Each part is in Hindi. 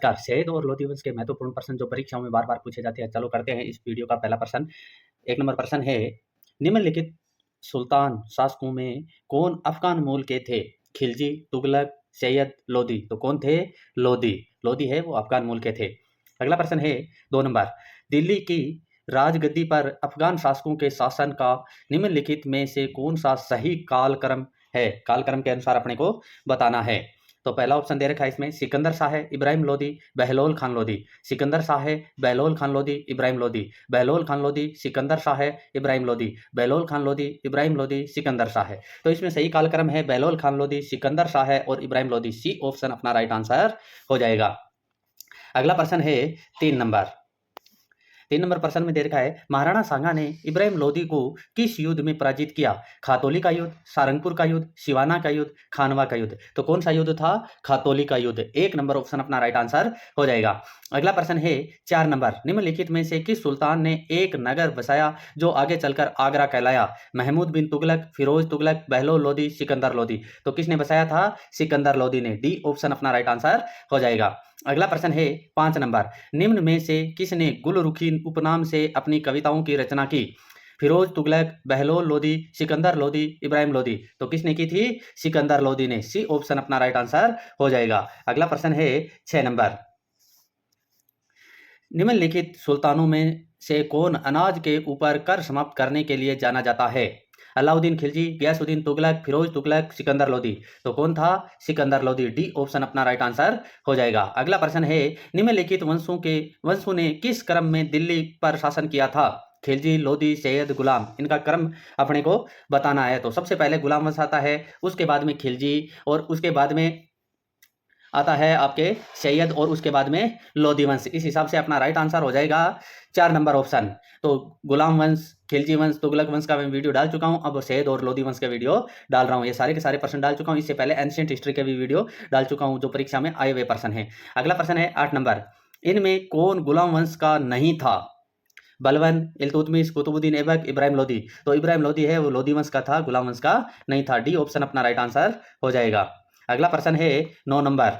नमस्कार। शहद और लोधी वंश के महत्वपूर्ण प्रश्न जो परीक्षाओं में बार-बार पूछे जाते हैं, चलो करते हैं इस वीडियो का पहला प्रश्न। 1 नंबर प्रश्न है, निम्नलिखित सुल्तान शासकों में कौन अफ़गान मूल के थे? खिलजी, तुगलक, सैयद, लोधी। तो कौन थे? लोधी। लोधी है वो अफ़गान मूल के थे। अगला प्रश्न है 2 नंबर, दिल्ली की राजगद्दी पर अफ़गान शासकों के शासन का निम्नलिखित में से कौन-सा सही कालक्रम है? कालक्रम के अनुसार अपने को बताना है। तो पहला ऑप्शन दे रखा है इसमें, सिकंदर शाह है, इब्राहिम लोदी, बहलोल खान लोदी। सिकंदर शाह है, बहलोल खान लोदी, इब्राहिम लोदी। बहलोल खान लोदी, सिकंदर शाह है, इब्राहिम लोदी। बहलोल खान लोदी, इब्राहिम लोदी, सिकंदर शाह है। तो इसमें सही कालक्रम है बहलोल खान लोदी, सिकंदर शाह है और इब्राहिम लोदी। सी ऑप्शन अपना राइट आंसर हो जाएगा। अगला प्रश्न है 3 नंबर। 3 नंबर प्रश्न में दे रखा है, महाराणा सांगा ने इब्राहिम लोदी को किस युद्ध में पराजित किया? खातौली का युद्ध, सारंगपुर का युद्ध, सिवाना का युद्ध, खानवा का युद्ध। तो कौन सा युद्ध था? खातौली का युद्ध। 1 नंबर ऑप्शन अपना राइट आंसर हो जाएगा। अगला प्रश्न है 4 नंबर, निम्नलिखित में से किस सुल्तान ने एक नगर बसाया जो आगे चलकर आगरा कहलाया? महमूद बिन तुगलक, फिरोज तुगलक, बहलोल लोदी, सिकंदर लोदी। तो किसने बसाया था? सिकंदर लोदी ने। डी ऑप्शन अपना राइट आंसर हो जाएगा। अगला प्रश्न है 5 नंबर, निम्न में से किसने गुलरुखी उपनाम से अपनी कविताओं की रचना की? फिरोज तुगलक, बहलोल लोदी, सिकंदर लोदी, इब्राहिम लोदी। तो किसने की थी? सिकंदर लोदी ने। सी ऑप्शन अपना राइट आंसर हो जाएगा। अगला प्रश्न है 6 नंबर, निम्नलिखित सुल्तानों में से कौन अनाज के ऊपर कर समाप्त करने के लिए जाना जाता है? अलाउद्दीन खिलजी, गयासुद्दीन तुगलक, फिरोज तुगलक, सिकंदर लोदी। तो कौन था? सिकंदर लोदी। डी ऑप्शन अपना राइट आंसर हो जाएगा। अगला प्रश्न है, निम्नलिखित वंशों ने किस क्रम में दिल्ली पर शासन किया था? खिलजी, लोदी, सैयद, गुलाम। इनका क्रम अपने को बताना है। तो सबसे पहले गुलाम वंश आता है, उसके बाद में खिलजी और उसके बाद में आता है आपके सैयद और उसके बाद में लोधी वंश। इस हिसाब से अपना राइट आंसर हो जाएगा 4 नंबर ऑप्शन। तो गुलाम वंश, खिलजी वंश, तुगलक वंश का मैं वीडियो डाल चुका हूं, अब सैयद और लोधी वंश का वीडियो डाल रहा हूं। ये सारे के सारे प्रश्न डाल चुका हूं। इससे पहले एंशिएंट हिस्ट्री के भी वीडियो डाल चुका हूं जो परीक्षा में आए हुए प्रश्न है। अगला प्रश्न है 8 नंबर, इनमें कौन गुलाम वंश का नहीं था? बलबन, इल्तुतमिश, कुतुबुद्दीन ऐबक, इब्राहिम लोधी। तो इब्राहिम लोधी है वो लोधी वंश का था, गुलाम वंश का नहीं था। डी ऑप्शन अपना राइट आंसर हो जाएगा। अगला प्रश्न है 9 नंबर,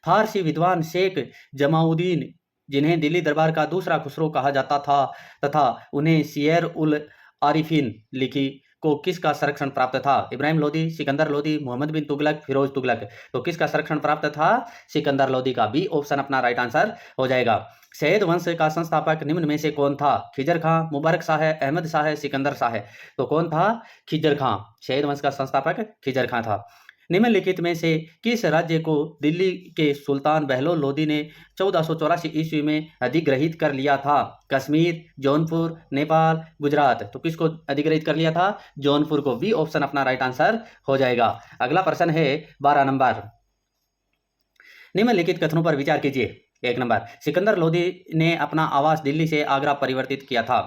फारसी विद्वान शेख जमाउद्दीन, जिन्हें दिल्ली दरबार का दूसरा खुसरो कहा जाता था तथा उन्हें सियर उल आरिफीन लिखी को किसका संरक्षण प्राप्त था? इब्राहिम लोदी, सिकंदर लोदी, मोहम्मद बिन तुगलक, फिरोज तुगलक। तो किसका संरक्षण प्राप्त था? सिकंदर लोदी का। बी ऑप्शन अपना राइट आंसर हो जाएगा। सैयद वंश का संस्थापक निम्न में से कौन था? खिजर खां, मुबारक शाह, अहमद शाह, सिकंदर शाह। तो कौन था? खिजर खां। सैयद वंश का संस्थापक खिजर खां था। निम्नलिखित में से किस राज्य को दिल्ली के सुल्तान बहलोल लोदी ने 1484 ईस्वी में अधिग्रहित कर लिया था? कश्मीर, जौनपुर, नेपाल, गुजरात। तो किसको अधिग्रहित कर लिया था? जौनपुर को। बी ऑप्शन अपना राइट आंसर हो जाएगा। अगला प्रश्न है 12 नंबर, निम्नलिखित कथनों पर विचार कीजिए। 1 नंबर, सिकंदर लोदी ने अपना आवास दिल्ली से आगरा परिवर्तित किया था।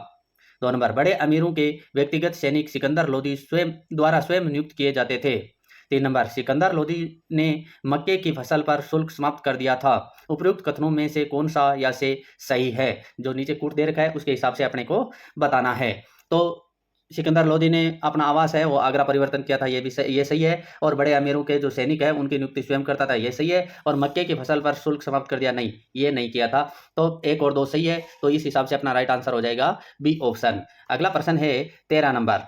2 नंबर, बड़े अमीरों के व्यक्तिगत सैनिक सिकंदर लोदी स्वयं नियुक्त किए जाते थे। 3 नंबर, सिकंदर लोदी ने मक्के की फसल पर शुल्क समाप्त कर दिया था। उपयुक्त कथनों में से कौन सा या से सही है? जो नीचे कूट दे रखा है उसके हिसाब से अपने को बताना है। तो सिकंदर लोदी ने अपना आवास है वो आगरा परिवर्तन किया था, ये सही है। और बड़े अमीरों के जो सैनिक है उनकी नियुक्ति स्वयं करता था, ये सही है। और मक्के की फसल पर शुल्क समाप्त कर दिया, नहीं, ये नहीं किया था। तो 1 और 2 सही है। तो इस हिसाब से अपना राइट आंसर हो जाएगा बी ऑप्शन। अगला प्रश्न है 13 नंबर।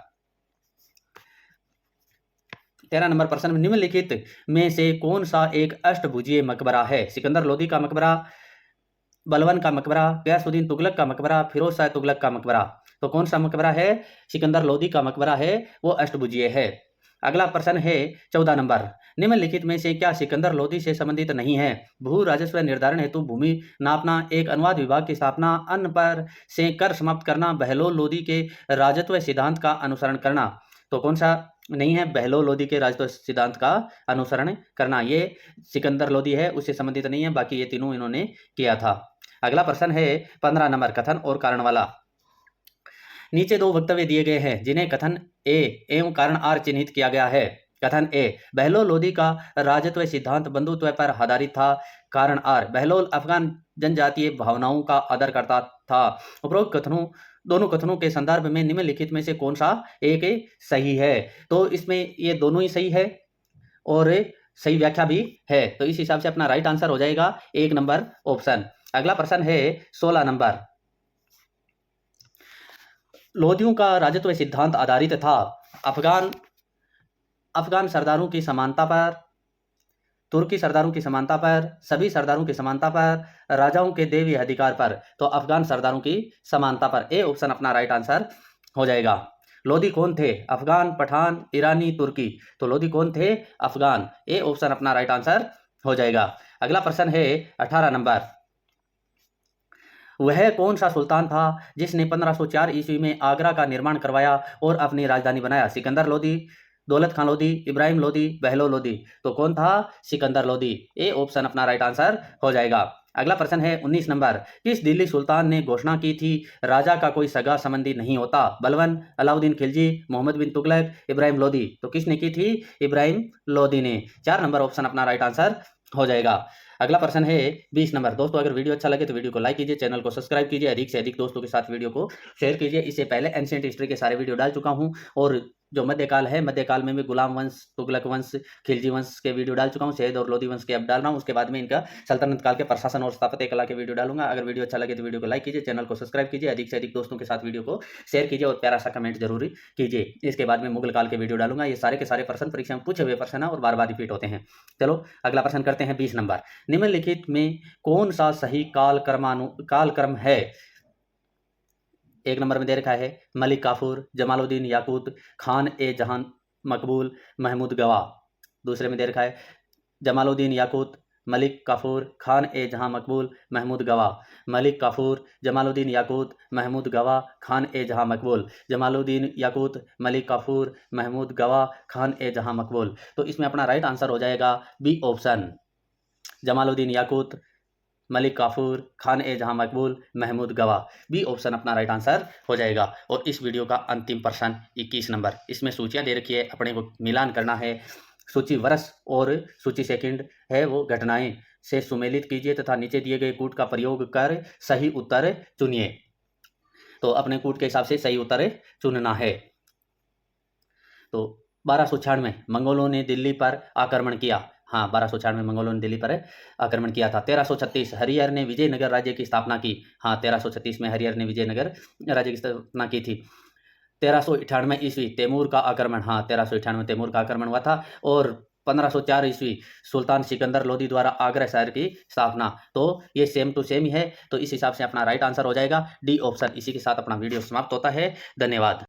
13 नंबर प्रश्न में निम्नलिखित में से कौन सा एक अष्टभुजीय मकबरा है? सिकंदर लोदी का मकबरा, बलबन का मकबरा, गयासुद्दीन तुगलक का मकबरा, फिरोज शाह तुगलक का मकबरा। तो कौन सा मकबरा है? सिकंदर लोदी का मकबरा है वो अष्टभुजीय है। अगला प्रश्न है 14 नंबर, निम्नलिखित में से क्या सिकंदर लोदी से संबंधित नहीं है? भू राजस्व निर्धारण हेतु भूमि नापना, एक अनुवाद विभाग की स्थापना, अन्न पर से कर समाप्त करना, बहलोल लोदी के राजत्व सिद्धांत का अनुसरण करना। तो कौन सा नहीं है? बहलोल लोदी के राजत्व सिद्धांत का अनुसरण करना। ये सिकंदर लोदी है उससे संबंधित नहीं है, बाकी ये तीनों इन्होंने किया था। अगला प्रश्न है 15 नंबर, कथन और कारण वाला। नीचे 2 वक्तव्य दिए गए हैं जिन्हें कथन ए एवं कारण आर चिन्हित किया गया है। कथन ए, बहलोल लोदी का राजत्व सिद्धांत बंधुत्व पर आधारित था। कारण आर, बहलोल अफगान जनजातीय भावनाओं का आदर करता था। उपरोक्त दोनों कथनों के संदर्भ में निम्नलिखित में से कौन सा एक सही है? तो इसमें ये दोनों ही सही है और सही व्याख्या भी है। तो इस हिसाब से अपना राइट आंसर हो जाएगा 1 नंबर ऑप्शन। अगला प्रश्न है 16 नंबर। लोदियों का राजत्व सिद्धांत आधारित था अफगान सरदारों की समानता पर, तुर्की सरदारों की समानता पर, सभी सरदारों की समानता पर, राजाओं के देवी अधिकार पर। तो अफगान सरदारों की समानता पर, ए ऑप्शन अपना राइट आंसर हो जाएगा। लोदी कौन थे? अफगान, पठान, ईरानी, तुर्की। तो लोदी कौन थे? अफगान। ए ऑप्शन अपना राइट आंसर हो जाएगा। अगला प्रश्न है 18 नंबर। वह कौन सा सुल्तान था जिसने 1504 ईस्वी में आगरा का निर्माण करवाया और अपनी राजधानी बनाया? सिकंदर लोदी, दौलत खान लोदी, इब्राहिम लोदी, बहलोल लोदी। तो कौन था? सिकंदर लोदी। ए ऑप्शन अपना राइट आंसर हो जाएगा। अगला प्रश्न है 19 नंबर। किस दिल्ली सुल्तान ने घोषणा की थी राजा का कोई सगा संबंधी नहीं होता? बलबन, अलाउद्दीन खिलजी, मोहम्मद बिन तुगलक, इब्राहिम लोदी। तो किसने की थी? इब्राहिम लोदी ने। 4 नंबर ऑप्शन अपना राइट आंसर हो जाएगा। अगला प्रश्न है 20 नंबर। दोस्तों अगर वीडियो अच्छा लगे तो वीडियो को लाइक कीजिए, चैनल को सब्सक्राइब कीजिए, अधिक से अधिक दोस्तों के साथ वीडियो को शेयर कीजिए। इससे पहले एंशिएंट हिस्ट्री के सारे वीडियो डाल चुका हूं और जो मध्यकाल है, मध्यकाल में भी गुलाम वंश, तुगलक वंश, खिलजी वंश के वीडियो डाल चुका हूं। शहद और लोदी वंश के अब डाल रहा हूं। उसके बाद में इनका सल्तनत काल के प्रशासन और स्थापत्य कला के वीडियो डालूंगा। अगर वीडियो अच्छा लगे तो वीडियो को लाइक कीजिए, चैनल को सब्सक्राइब कीजिए, अधिक से अधिक दोस्तों के साथ वीडियो को शेयर कीजिए और प्यारा सा कमेंट जरूर कीजिए। इसके बाद में मुगल काल के वीडियो डालूंगा। ये सारे के सारे प्रश्न परीक्षा में पूछे हुए प्रश्न है और बार बार रिपीट होते हैं। चलो अगला प्रश्न करते हैं 20 नंबर। निम्नलिखित में कौन सा सही कालक्रम है? 1 नंबर में दे रखा है मलिक काफूर, जमालुद्दीन याकूत, खान ए जहां मकबूल, महमूद गवाह। दूसरे में दे रखा है जमालुद्दीन याकूत, मलिक काफूर, खान ए जहां मकबूल, महमूद गवाह। मलिक काफूर, जमालुद्दीन याकूत, महमूद गवाह, खान ए जहां मकबूल। जमालुद्दीन याकूत, मलिक काफूर, महमूद गवाह, खान ए जहां मकबूल। तो इसमें अपना राइट आंसर हो जाएगा बी ऑप्शन, जमालुद्दीन याकूत, मलिक काफूर, खान ए जहां मकबूल, महमूद गवाह। बी ऑप्शन अपना राइट आंसर हो जाएगा। और इस वीडियो का अंतिम प्रश्न 21 नंबर। इसमें सूचियां दे रखी है, अपने को मिलान करना है। सूची वर्ष और सूची सेकंड है वो घटनाएं से सुमेलित कीजिए तथा नीचे दिए गए कूट का प्रयोग कर सही उत्तर चुनिए। तो अपने कूट के हिसाब से सही उत्तर चुनना है। तो 1296 मंगोलों ने दिल्ली पर आक्रमण किया। हाँ, 1296 मंगोलों ने दिल्ली पर आक्रमण किया था। 1336 हरिहर ने विजयनगर राज्य की स्थापना की। हाँ, 1336 में हरिहर ने विजयनगर राज्य की स्थापना की थी। 1398 ईस्वी तैमूर का आक्रमण। हाँ, 1398 तैमूर का आक्रमण हुआ था। और 1504 ईस्वी सुल्तान सिकंदर लोदी द्वारा आगरा शहर की स्थापना। तो ये सेम टू सेम ही है। तो इस हिसाब से अपना राइट आंसर हो जाएगा डी ऑप्शन। इसी के साथ अपना वीडियो समाप्त होता है। धन्यवाद।